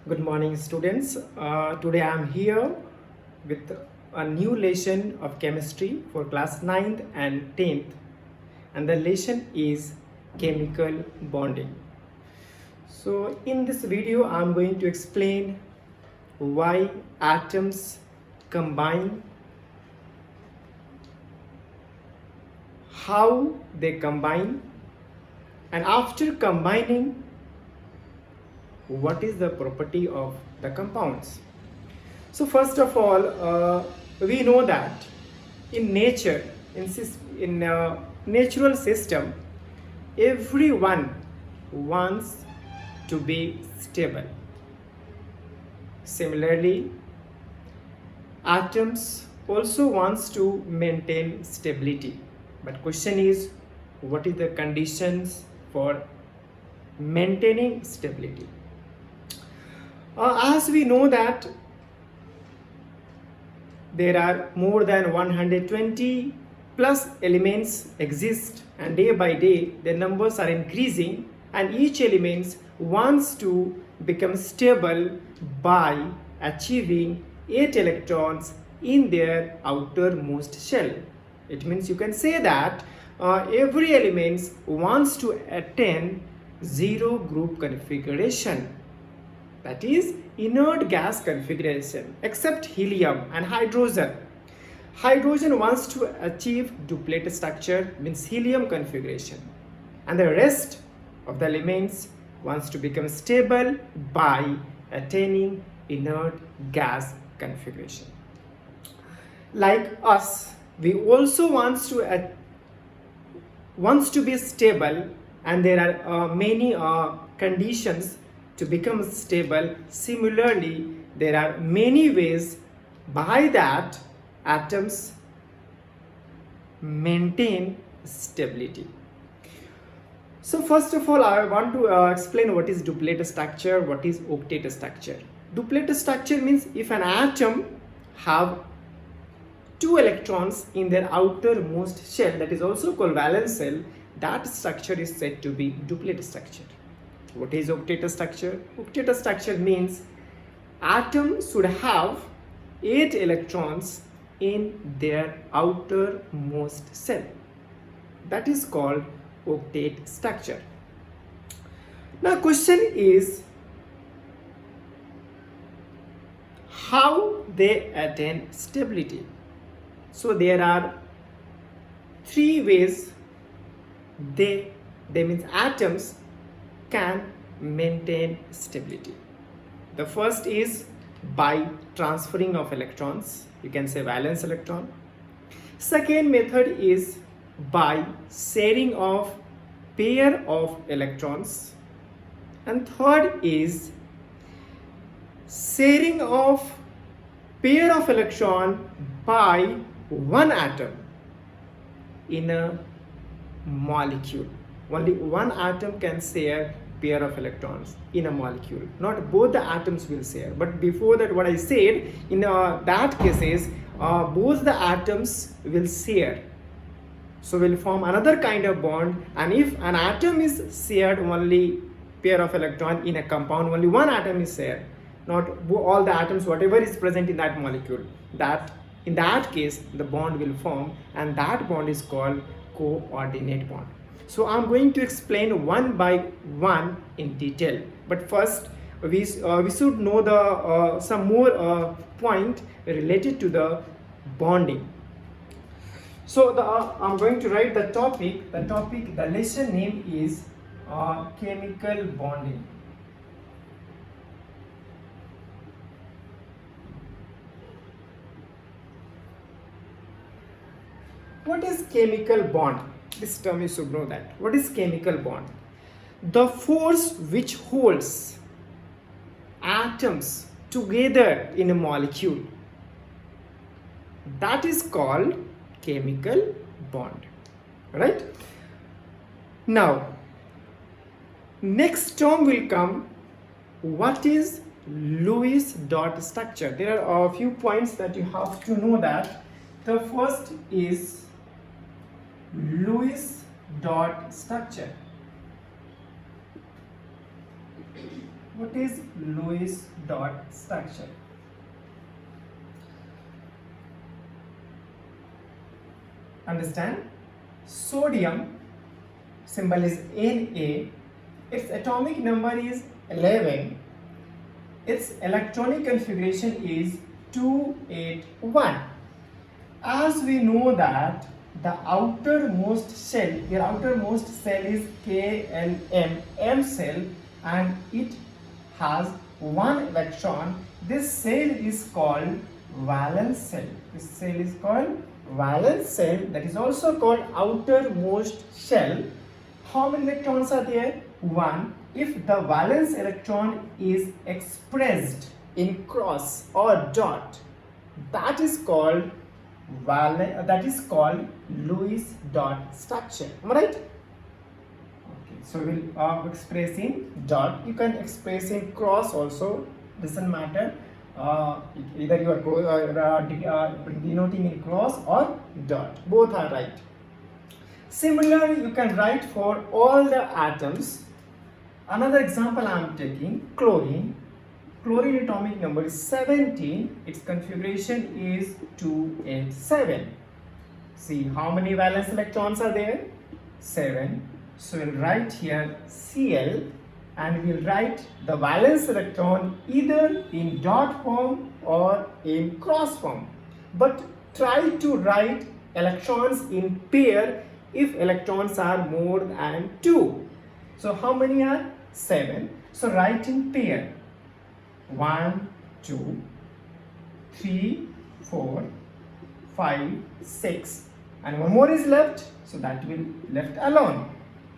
Good morning, students. Today I am here with a new lesson of chemistry for class 9th and 10th, and the lesson is chemical bonding. So, in this video, I am going to explain why atoms combine, how they combine, and after combining, what is the property of the compounds. So first of all, we know that in nature, in natural system, everyone wants to be stable. Similarly, atoms also wants to maintain stability. But question is, what is the conditions for maintaining stability? As we know that there are more than 120 plus elements exist, and day by day their numbers are increasing, and each element wants to become stable by achieving 8 electrons in their outermost shell. It means you can say that every element wants to attain zero group configuration, that is inert gas configuration, except helium and hydrogen. Hydrogen wants to achieve duplet structure, means helium configuration, and the rest of the elements wants to become stable by attaining inert gas configuration. Like us, we also wants to be stable, and there are many conditions to become stable. Similarly, there are many ways by that atoms maintain stability. So first of all, I want to explain what is duplet structure, what is octet structure. Duplet structure means if an atom have 2 electrons in their outermost shell, that is also called valence shell, that structure is said to be duplet structure. What is octet structure? Octet structure means atom should have 8 electrons in their outermost shell. That is called octet structure. Now question is how they attain stability. So there are 3 ways they means atoms can maintain stability. The first is by transferring of electrons, you can say valence electron. Second method is by sharing of pair of electrons, and third is sharing of pair of electron by one atom in a molecule. Only one atom can share pair of electrons in a molecule, not both the atoms will share. But before that, what I said, in that cases both the atoms will share, so will form another kind of bond. And if an atom is shared only pair of electron in a compound, only one atom is shared, not all the atoms whatever is present in that molecule, that in that case the bond will form, and that bond is called coordinate bond. So I'm going to explain one by one in detail, but first we should know the some more point related to the bonding. So I'm going to write the topic. The lesson name is chemical bonding. What is chemical bond? This term you should know that. What is chemical bond? The force which holds atoms together in a molecule, that is called chemical bond. Right? Now, next term will come. What is Lewis dot structure? There are a few points that you have to know that. The first is Lewis dot structure. What is Lewis dot structure? Understand? Sodium symbol is Na. Its atomic number is 11. Its electronic configuration is 281. As we know that the outermost shell, is KLM M cell, and it has one electron. This cell is called valence cell. This cell is called valence cell, that is also called outermost shell. How many electrons are there? One. If the valence electron is expressed in cross or dot, that is called Lewis dot structure. Am I right? Okay, so we'll express in dot. You can express in cross also, doesn't matter. Either you are denoting in cross or dot. Both are right. Similarly, you can write for all the atoms. Another example I am taking, chlorine. Chlorine atomic number is 17. Its configuration is 287. See how many valence electrons are there? 7. So we'll write here Cl, and we'll write the valence electron either in dot form or in cross form. But try to write electrons in pair if electrons are more than 2. So how many are? 7. So write in pair. 1, 2, 3, 4, 5, 6, and one more is left, so that will left alone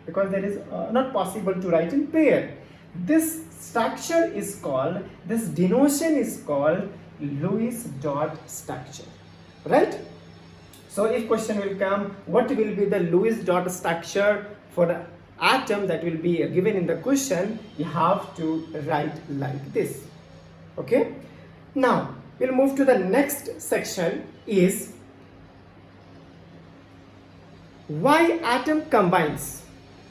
because there is not possible to write in pair. This structure is called, this denotation is called Lewis dot structure, right? So if question will come, what will be the Lewis dot structure for the atom that will be given in the question, you have to write like this. Okay, now we'll move to the next section, is why atom combines.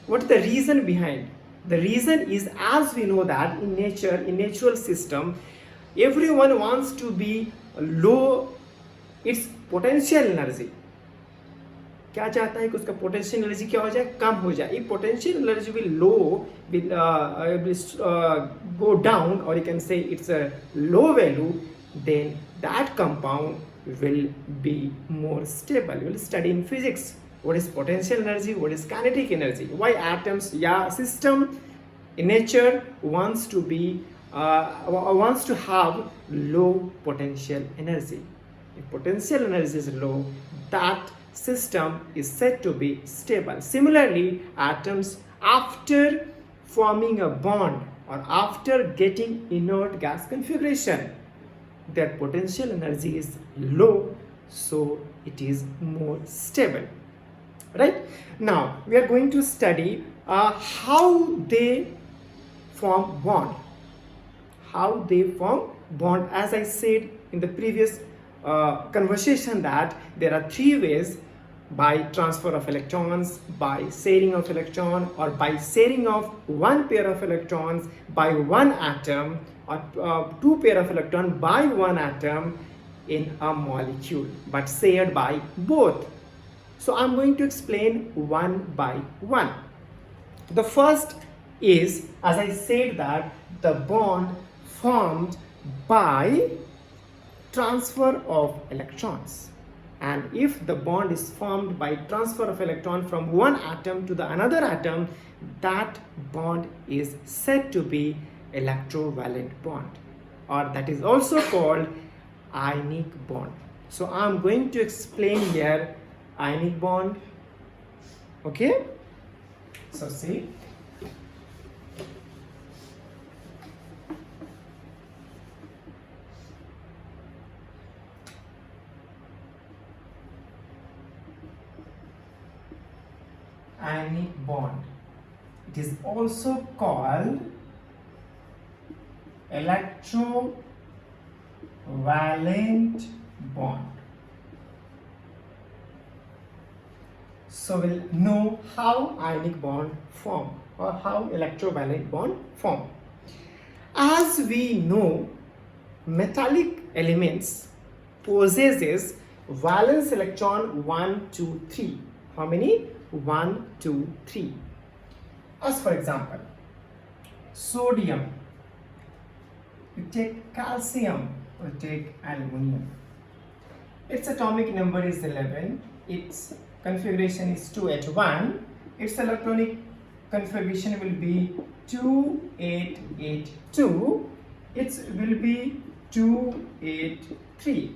What is the reason behind? The reason is, as we know that in nature, in natural system, everyone wants to be low its potential energy. क्या चाहता है कि उसका potential energy क्या हो जाए, कम हो जाए. If potential energy will low, will go down, or you can say it's a low value, then that compound will be more stable. You will study in physics what is potential energy, what is kinetic energy, why atoms, system in nature wants to be wants to have low potential energy. If potential energy is low, that system is said to be stable. Similarly, atoms, after forming a bond or after getting inert gas configuration, their potential energy is low, so it is more stable. Right? Now we are going to study how they form bond. How they form bond. As I said in the previous conversation, that there are three ways: by transfer of electrons, by sharing of electron, or by sharing of one pair of electrons by one atom, or two pair of electron by one atom in a molecule, but shared by both. So I'm going to explain one by one. The first is, as I said, that the bond formed by transfer of electrons. And if the bond is formed by transfer of electron from one atom to the another atom, that bond is said to be electrovalent bond, or that is also called ionic bond. So I'm going to explain here ionic bond. Okay, so see, ionic bond, it is also called electrovalent bond. So we'll know how ionic bond form or how electrovalent bond form. as we know, metallic elements possesses valence electron 1, 2, 3. How many? 1, 2, 3. As for example, sodium, you take calcium, or take aluminum. Its atomic number is 11. Its configuration is 2H1. Its electronic configuration will be 2882. It will be 283.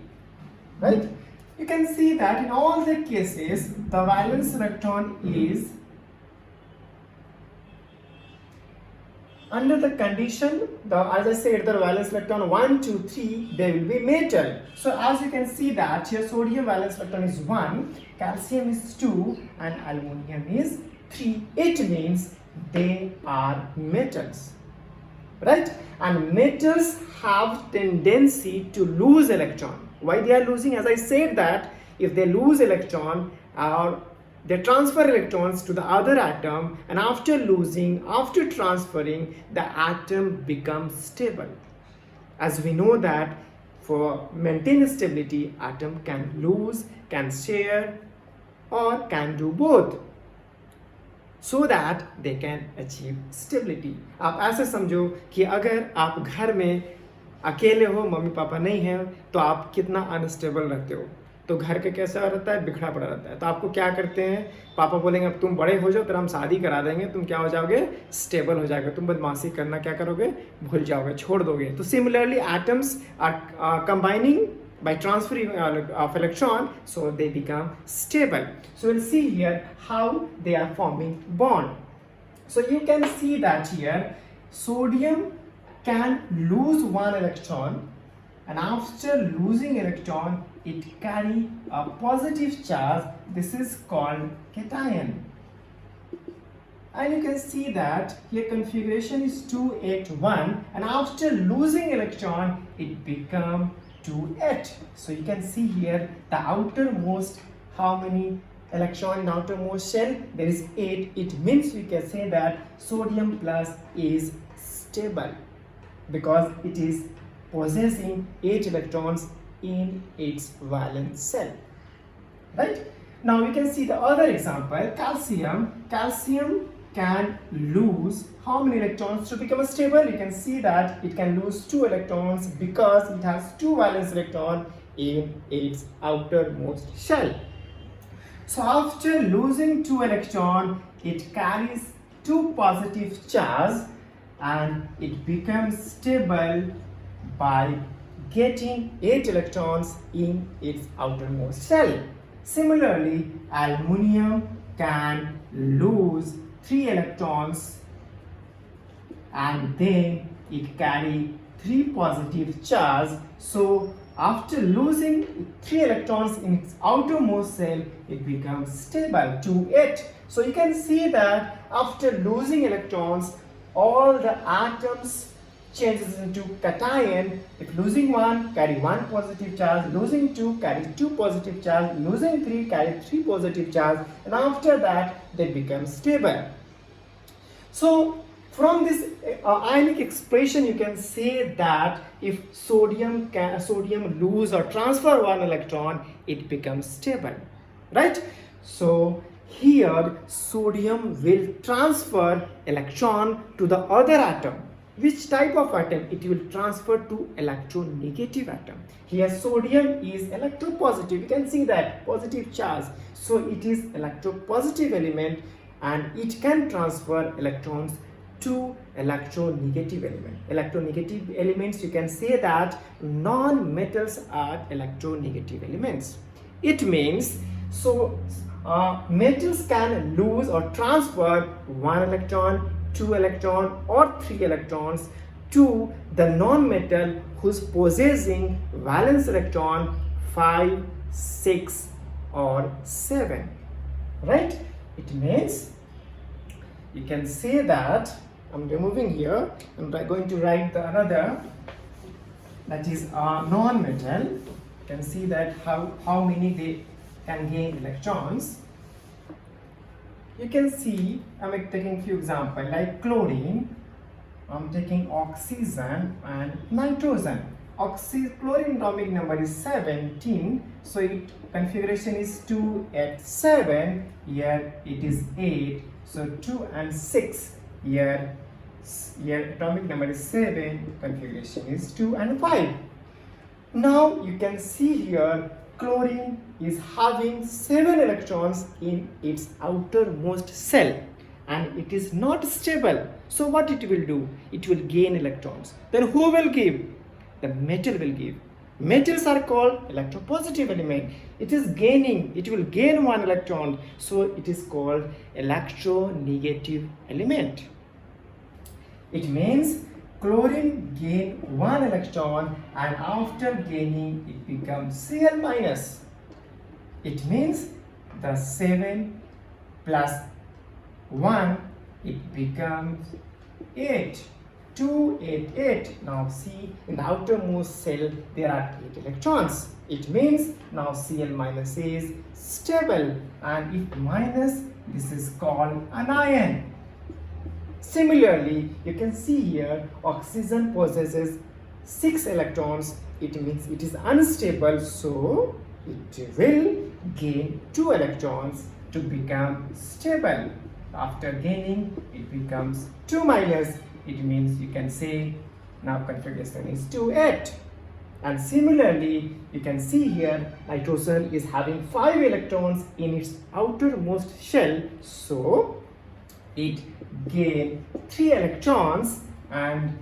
Right? You can see that in all the cases, the valence electron is under the condition, as I said, the valence electron 1, 2, 3, they will be metal. So as you can see that here sodium valence electron is 1, calcium is 2, and aluminum is 3. It means they are metals. Right? And metals have tendency to lose electron. Why they are losing? As I said that if they lose electron, or they transfer electrons to the other atom, and after transferring, the atom becomes stable. As we know that for maintaining stability, atom can lose, can share, or can do both, so that they can achieve stability. आप ऐसे समझो कि अगर आप घर में अकेले हो, मम्मी पापा नहीं है, तो आप कितना अनस्टेबल रहते हो, तो घर के कैसा रहता है, बिखरा पड़ा रहता है। तो आपको क्या करते हैं, पापा बोलेंगे अब तुम बड़े हो जाओ, फिर हम शादी करा देंगे, तुम क्या हो जाओगे, स्टेबल हो जाओगे, तुम बदमाशी करना क्या करोगे, भूल जाओगे, छोड़ दोगे। तो similarly atoms are combining by transferring of electron, so they become stable. So we'll see here how they are forming bond. So you can see that here sodium can lose one electron, and after losing electron it carry a positive charge. This is called cation. And you can see that here configuration is 281, and after losing electron it become 2H. So you can see here the outermost, how many electron in outermost shell? There is 8. It means we can say that sodium plus is stable because it is possessing 8 electrons in its valence shell. Right? Now we can see the other example, calcium. Calcium can lose how many electrons to become stable? You can see that it can lose 2 electrons because it has 2 valence electrons in its outermost shell. So after losing 2 electrons, it carries 2 positive charge and it becomes stable by getting 8 electrons in its outermost shell. Similarly, aluminium can lose 3 electrons and then it carry 3 positive charge. So after losing 3 electrons in its outermost shell, it becomes stable to 8. So you can see that after losing electrons, all the atoms changes into cation. If losing 1, carry 1 positive charge, losing 2, carry 2 positive charge, losing 3, carry 3 positive charge, and after that they become stable. So from this ionic expression you can say that if sodium lose or transfer 1 electron, it becomes stable, right? So here sodium will transfer electron to the other atom. Which type of atom? It will transfer to electronegative atom. Here sodium is electropositive. You can see that positive charge. So it is electropositive element and it can transfer electrons to electronegative element. Electronegative elements, you can say that non-metals are electronegative elements. It means metals can lose or transfer 1 electron, 2 electron or 3 electrons to the non-metal who's possessing valence electron 5, 6 or 7, right? It means you can say that I'm removing here. I'm going to write the another, that is non-metal. You can see that how many they can gain electrons. You can see I'm taking few examples like chlorine. I'm taking oxygen and nitrogen. Chlorine atomic number is 17, so its configuration is 2 at 7. Here it is 8, so 2 and 6. Here atomic number is 7, configuration is 2 and 5. Now you can see here chlorine is having 7 electrons in its outermost shell and it is not stable. So what it will do? It will gain electrons. Then who will give? The metal will give. Metals are called electropositive element. It is gaining, it will gain 1 electron. So it is called electronegative element. It means chlorine gain 1 electron and after gaining it becomes Cl minus. It means the 7 plus 1 it becomes 8. 2, 8, 8. Now see, in the outermost shell there are 8 electrons. It means now Cl minus is stable, and if minus, this is called an ion. Similarly, you can see here oxygen possesses 6 electrons. It means it is unstable, so it will gain 2 electrons to become stable. After gaining, it becomes 2 minus. It means you can say now configuration is 2, 8. And similarly, you can see here nitrogen is having 5 electrons in its outermost shell, so it gain 3 electrons and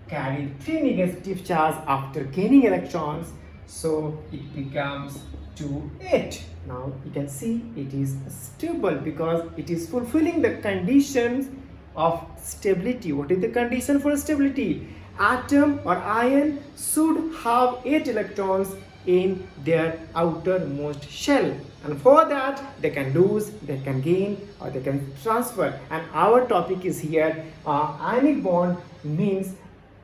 carry 3 negative charge after gaining electrons, so it becomes 2, 8. Now you can see it is stable because it is fulfilling the conditions of stability. What is the condition for stability? Atom or ion should have 8 electrons in their outermost shell, and for that they can lose, they can gain, or they can transfer. And our topic is here ionic bond means,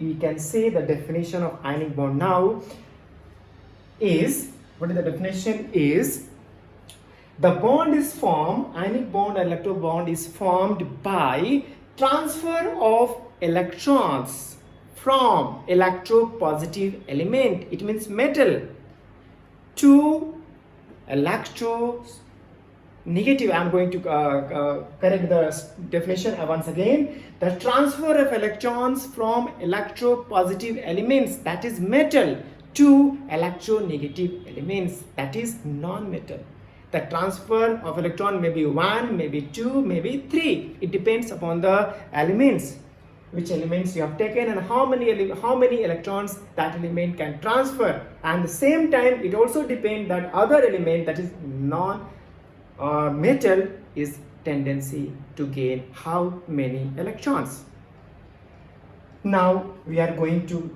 we can say the definition of ionic bond now is, what is the definition is, the bond is formed, ionic bond or electron bond is formed by transfer of electrons from electropositive element, it means metal, to electronegative. I am going to correct the definition once again. The transfer of electrons from electropositive elements, that is metal, to electronegative elements, that is non-metal. The transfer of electron may be 1, maybe 2, maybe 3. It depends upon the elements, which elements you have taken and how many electrons that element can transfer. And at the same time, it also depends that other element, that is non-metal, is tendency to gain how many electrons. Now we are going to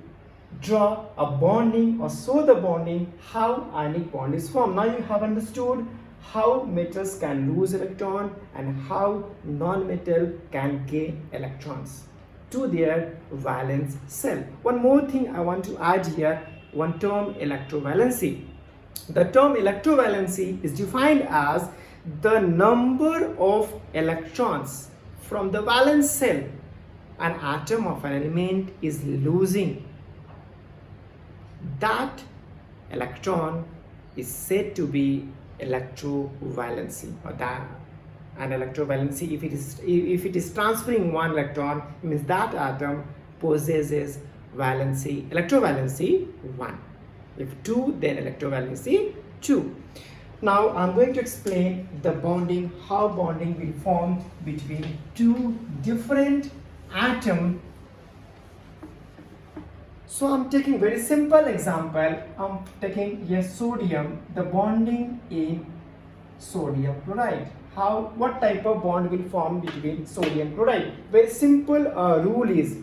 draw a bonding or show the bonding how ionic bond is formed. Now you have understood how metals can lose electron and how non-metal can gain electrons to their valence shell. One more thing I want to add here, one term, electrovalency. The term electrovalency is defined as the number of electrons from the valence shell an atom of an element is losing. That electron is said to be electrovalency, or that an electrovalency, if it is transferring 1 electron, means that atom possesses electrovalency 1. If 2, then electrovalency 2. Now I'm going to explain the bonding, how bonding will form between 2 different atoms. So I'm taking very simple example. I'm taking here sodium, the bonding in sodium chloride. What type of bond will form between sodium chloride? Very simple rule is,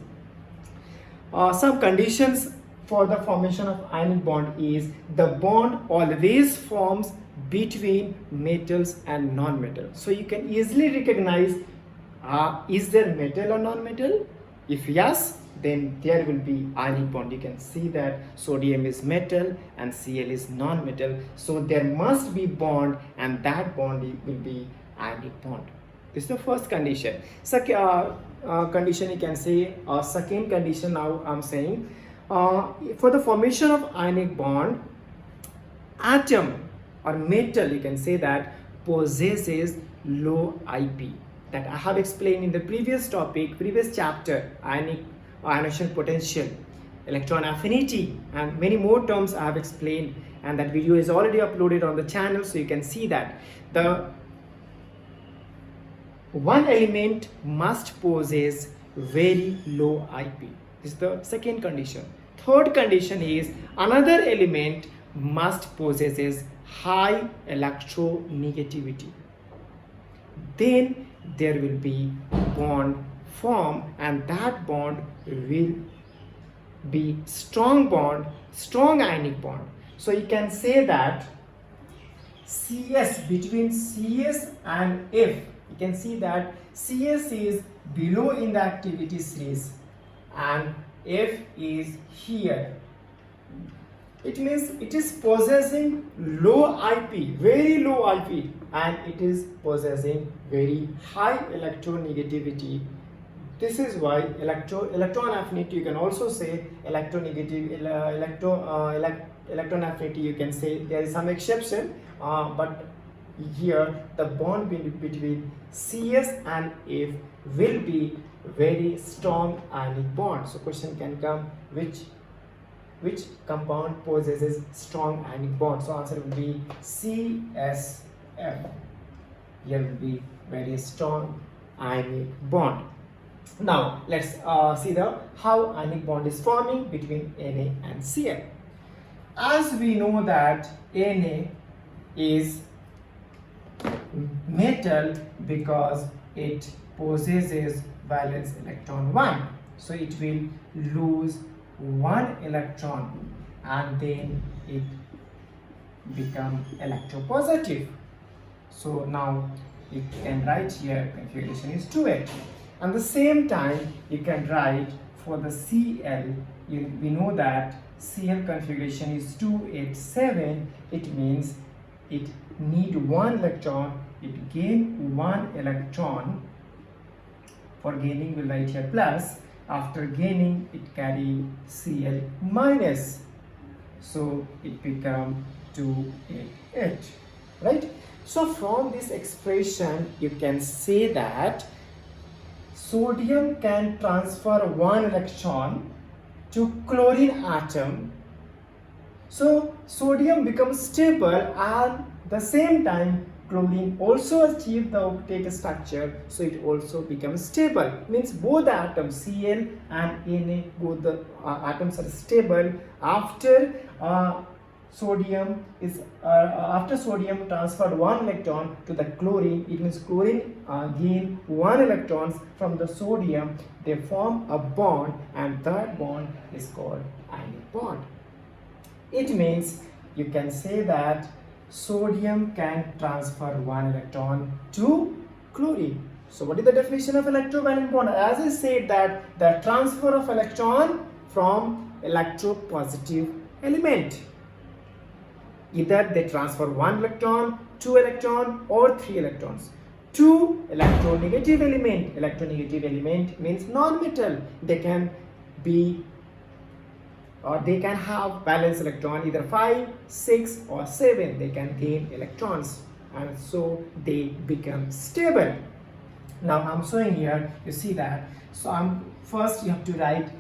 some conditions for the formation of ionic bond is, the bond always forms between metals and non-metal. So you can easily recognize, is there metal or non-metal? If yes, then there will be ionic bond. You can see that sodium is metal and Cl is non-metal. So there must be bond, and that bond will be ionic bond. This is the first condition. So condition, you can say, second condition now I'm saying, for the formation of ionic bond, atom or metal, you can say that, possesses low IP, that I have explained in the previous topic, previous chapter, ionization potential, electron affinity, and many more terms I have explained, and that video is already uploaded on the channel, so you can see that the one element must possess very low IP. This is the second condition. Third condition is another element must possesses high electronegativity. Then there will be bond form, and that bond will be strong bond, strong ionic bond. So you can say that CS, between CS and F, you can see that CS is below in the activity series and F is here. It means it is possessing low IP, very low IP, and it is possessing very high electronegativity. This is why electron affinity, you can also say electronegative, electron affinity, you can say there is some exception, but here the bond between CS and F will be very strong ionic bond. So question can come, which compound possesses strong ionic bond? So answer will be CSF. Here will be very strong ionic bond. Now let's see how ionic bond is forming between Na and Cl. As we know that Na is metal because it possesses valence electron 1, so it will lose 1 electron and then it become electropositive. So now you can write here configuration is 2s. At the same time you can write for the Cl, we know that Cl configuration is 2s7. It means it need 1 electron, it gain 1 electron. For gaining we'll write here plus, after gaining it carry Cl minus, so it become 2s8, right? So from this expression you can say that sodium can transfer 1 electron to chlorine atom. So sodium becomes stable, and the same time chlorine also achieve the octet structure, so it also becomes stable. Means both the atoms Cl and Na, both the atoms are stable after sodium transferred 1 electron to the chlorine. It means chlorine gain 1 electrons from the sodium. They form a bond, and that bond is called ionic bond. It means you can say that sodium can transfer 1 electron to chlorine. So what is the definition of electrovalent bond? As I said that the transfer of electron from electropositive element. Either they transfer 1 electron, 2 electron or 3 electrons. To electronegative element. Electronegative element means non-metal. They can be or they can have valence electron either 5, 6 or 7. They can gain electrons, and so they become stable. Now I'm showing here, you see that. So first you have to write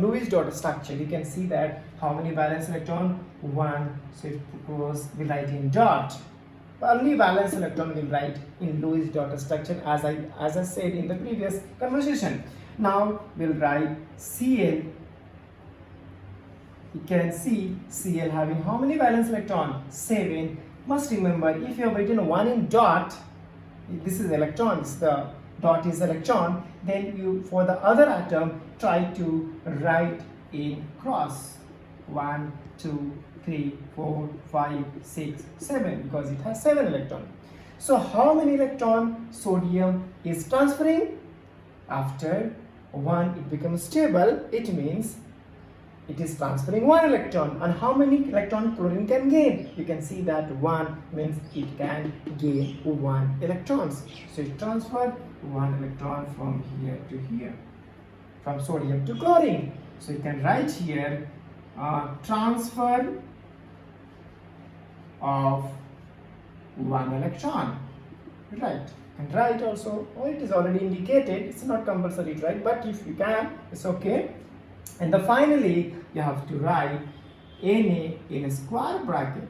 Lewis dot structure. You can see that how many valence electron? 1. So it goes, we write in dot. Only valence electron will write in Lewis dot structure, as I said in the previous conversation. Now we'll write Cl. You can see Cl having how many valence electron? 7. Must remember, if you have written 1 in dot, this is electrons, the dot is electron, then you, for the other atom, try to write in cross. 1, 2, 3, 4, 5, 6, 7, because it has 7 electrons. So how many electron sodium is transferring? After 1 it becomes stable. It means it is transferring one electron. And how many electron chlorine can gain? You can see that 1 means it can gain 1 electrons. So it transferred 1 electron from here to here, from sodium to chlorine. So you can write here transfer of 1 electron, right? And write also, oh, it is already indicated, it's not compulsory to write, but if you can, it's okay. And then finally you have to write Na in a square bracket.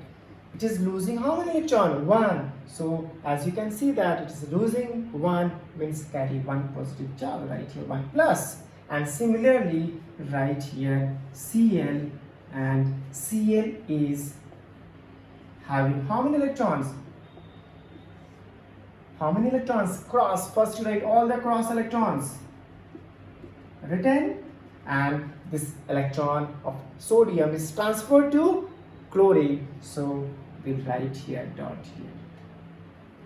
It is losing how many electron? 1. So as you can see that it is losing 1 means carry 1 positive charge, right here 1 plus. And similarly write here Cl, and Cl is having how many electrons? How many electrons? Cross. First you write all the cross electrons written, and this electron of sodium is transferred to chlorine. So we write here dot here,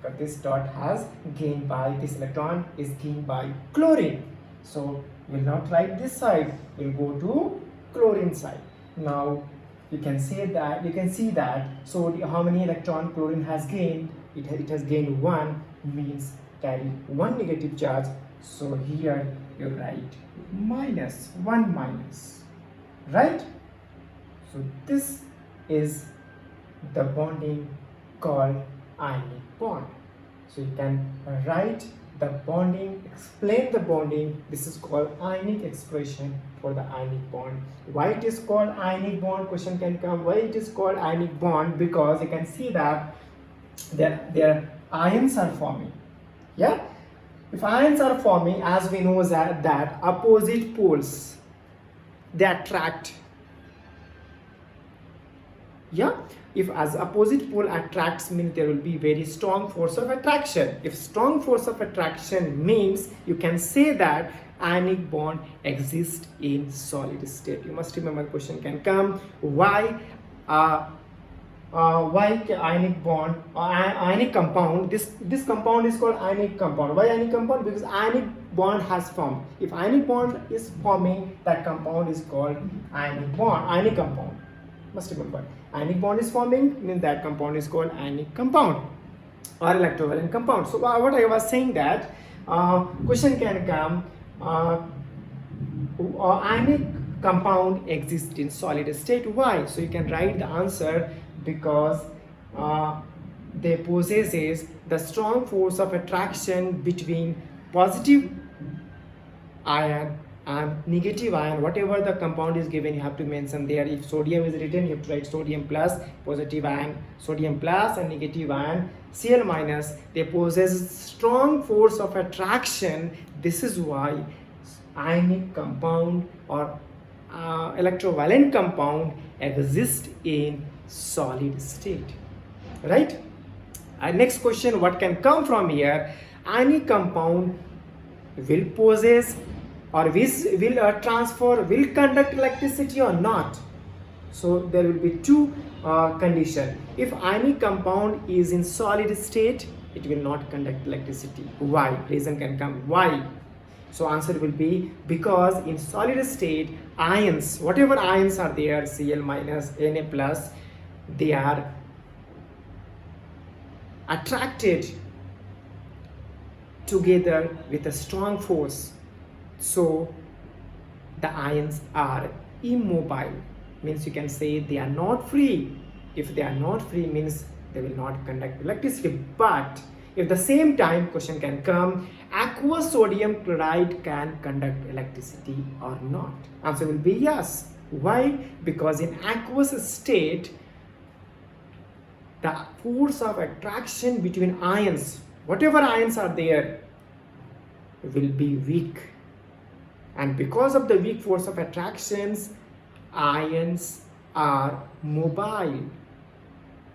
because this dot has gained by, this electron is gained by chlorine. So we'll not write this side, we'll go to chlorine side. Now you can say that, you can see that, so how many electron chlorine has gained? It has gained 1, means carry 1 negative charge. So here you write minus, 1 minus, right? So this is the bonding called ionic bond. So you can write the bonding, explain the bonding. This is called ionic expression for the ionic bond. Why it is called ionic bond? Question can come. Why it is called ionic bond? Because you can see that their ions are forming. Yeah, if ions are forming, as we know that opposite poles, they attract. Yeah, if as opposite pole attracts, means there will be very strong force of attraction. If strong force of attraction means, you can say that ionic bond exists in solid state. You must remember, question can come, why ionic bond or ionic compound, this compound is called ionic compound. Why ionic compound? Because ionic bond has formed. If ionic bond is forming, that compound is called ionic bond, ionic compound. Must remember, ionic bond is forming, means that compound is called ionic compound or electrovalent compound. So what I was saying that question can come, ionic compound exists in solid state. Why? So you can write the answer, because they possesses the strong force of attraction between positive ion and negative ion. Whatever the compound is given, you have to mention there. If sodium is written, you have to write sodium plus, positive ion sodium plus, and negative ion Cl minus. They possess strong force of attraction. This is why ionic compound or electrovalent compound exist in solid state, right? Next question, what can come from here? Ionic compound will possess or will transfer, will conduct electricity or not? So there will be two conditions. If ionic compound is in solid state, it will not conduct electricity. Why? Reason can come. Why? So answer will be, because in solid state, ions, whatever ions are there, Cl minus, Na plus, they are attracted together with a strong force. So the ions are immobile, means you can say they are not free. If they are not free, means they will not conduct electricity. But if the same time, question can come, aqueous sodium chloride can conduct electricity or not? Answer will be yes. Why? Because in aqueous state, the force of attraction between ions, whatever ions are there, will be weak. And because of the weak force of attractions, ions are mobile.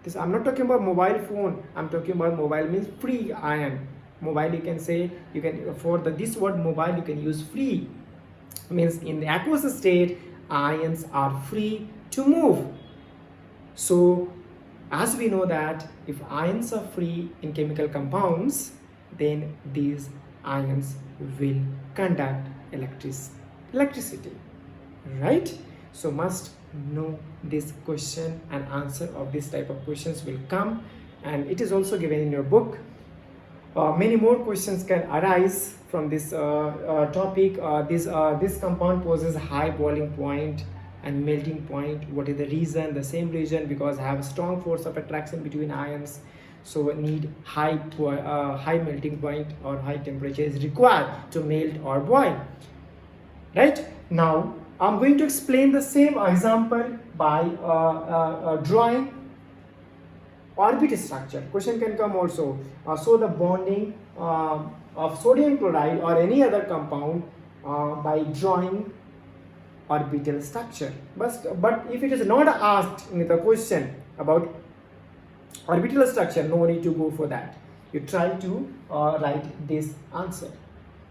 This, I'm not talking about mobile phone, I'm talking about mobile means free ion. Mobile, you can say, you can, for this word mobile, you can use free. Means in the aqueous state, ions are free to move. So as we know that if ions are free in chemical compounds, then these ions will conduct electricity, right? So must know this question and answer of this type of questions will come, and it is also given in your book. Many more questions can arise from this topic. This compound poses high boiling point and melting point. What is the reason? The same reason, because have a strong force of attraction between ions, so need high melting point or high temperature is required to melt or boil. Right now, I'm going to explain the same example by drawing orbit structure. Question can come also. So the bonding of sodium chloride or any other compound by drawing orbital structure. But if it is not asked in the question about orbital structure, no need to go for that. You try to write this answer.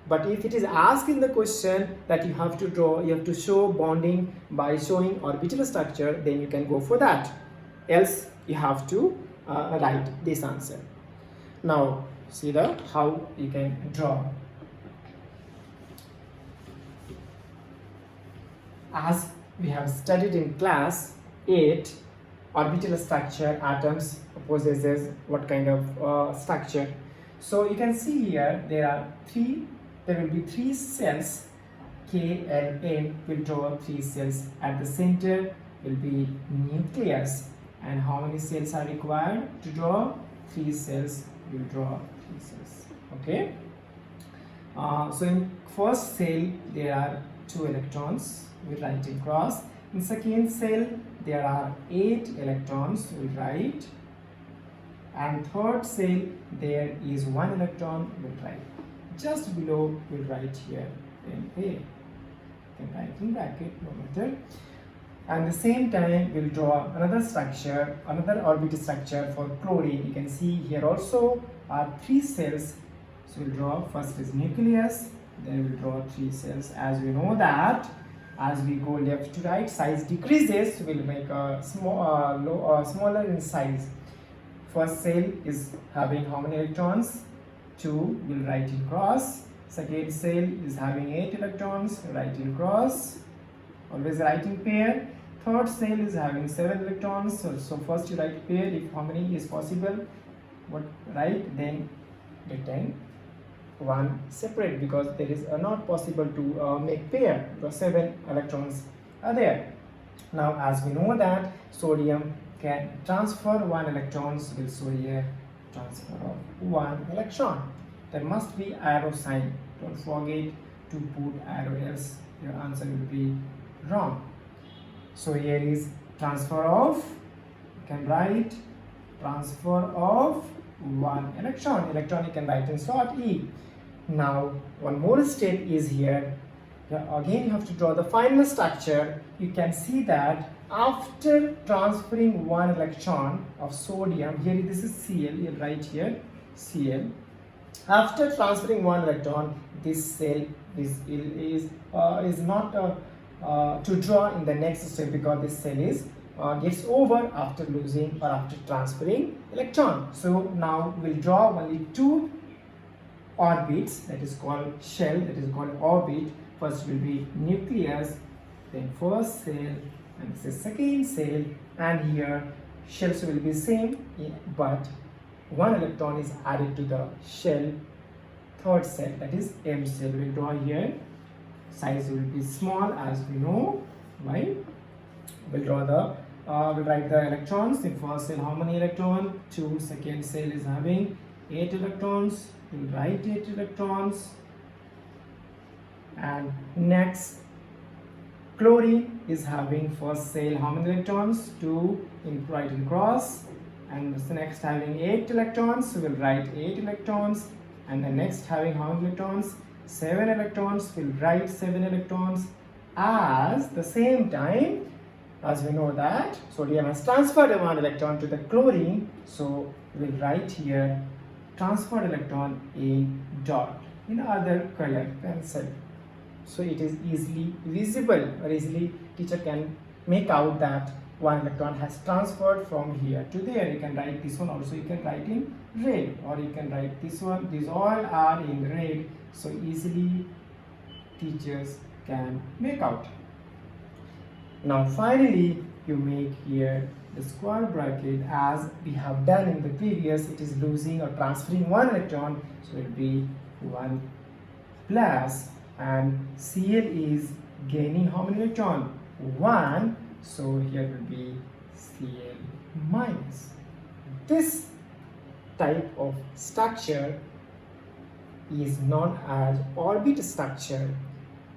But if it is asked in the question that you have to show bonding by showing orbital structure, then you can go for that. Else you have to write this answer. Now see how you can draw. As we have studied in class 8, orbital structure atoms possesses what kind of structure. So you can see here there will be 3 cells. K and N will draw 3 cells. At the center will be nucleus. And how many cells are required to draw? 3 cells. Will draw 3 cells. Okay. So in first cell there are 2 electrons. We write in cross. In second cell there are 8 electrons. We write. And third cell there is 1 electron. We write. Just below we write here Na. You can write in bracket, no matter. And the same time we'll draw another structure, another orbital structure for chlorine. You can see here also are 3 cells. So we'll draw first is nucleus, then we'll draw 3 cells. As we know that as we go left to right, size decreases, so we'll make a smaller in size. First cell is having how many electrons? 2, we'll write in cross. Second cell is having 8 electrons, write in cross. Always write in pair. Third cell is having 7 electrons. So first you write pair if how many is possible. What write, then return one separate, because there is not possible to make pair because 7 electrons are there. Now as we know that sodium can transfer 1 electron, so we'll show here transfer of 1 electron. There must be arrow sign. Don't forget to put arrow, else your answer will be wrong. So here is transfer of, you can write transfer of 1 electron. Electron you can write in short E. Now one more step is here. Again you have to draw the final structure. You can see that after transferring 1 electron of sodium, here this is Cl, you'll write here Cl. After transferring 1 electron, this cell is not to draw in the next step, because this cell is gets over after losing or after transferring electron. So now we'll draw only 2 orbits, that is called shell, that is called orbit. First will be nucleus, then first cell, and this is second cell, and here shells will be same, but 1 electron is added to the shell. Third cell, that is M cell, we'll draw here. Size will be small, as we know. Why? We'll draw the we'll write the electrons. In first cell how many electrons? 2. Second cell is having 8 electrons. We'll write 8 electrons. And next chlorine is having first cell how many electrons? 2. Write in cross. And the next having 8 electrons, so we'll write 8 electrons. And the next having how many electrons? 7 electrons, we'll write 7 electrons. As the same time, as we know that sodium has transferred 1 electron to the chlorine, so we'll write here transferred electron in dot in other color pencil. So it is easily visible, or easily teacher can make out that 1 electron has transferred from here to there. You can write this one also, you can write in red, or you can write this one. These all are in red, so easily teachers can make out. Now finally you make here the square bracket as we have done in the previous. It is losing or transferring one electron, so it will be 1 plus, and Cl is gaining how many electron? 1, so here will be Cl minus. This type of structure is known as orbit structure,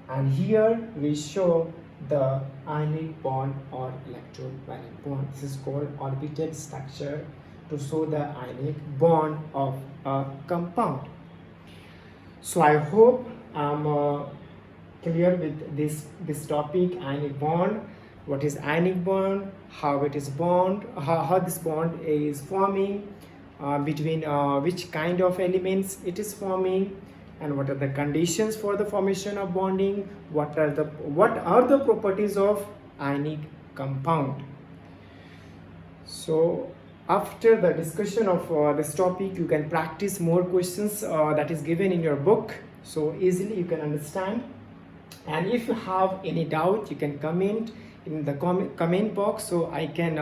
and here we show the ionic bond or electrovalent bond. This is called orbital structure to show the ionic bond of a compound. So I hope I'm clear with this topic, ionic bond. What is ionic bond? How it is bond? How this bond is forming? Between which kind of elements it is forming, and what are the conditions for the formation of bonding, what are the properties of ionic compound. So after the discussion of this topic, you can practice more questions that is given in your book, so easily you can understand. And if you have any doubt, you can comment in the comment box, so I can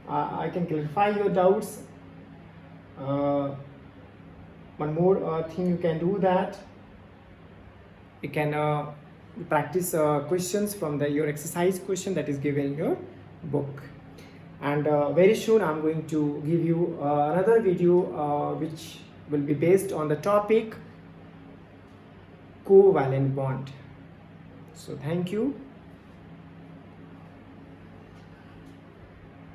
clarify your doubts. One more thing you can do, that you can practice questions from your exercise question that is given in your book. And very soon I'm going to give you another video which will be based on the topic covalent bond. So thank you.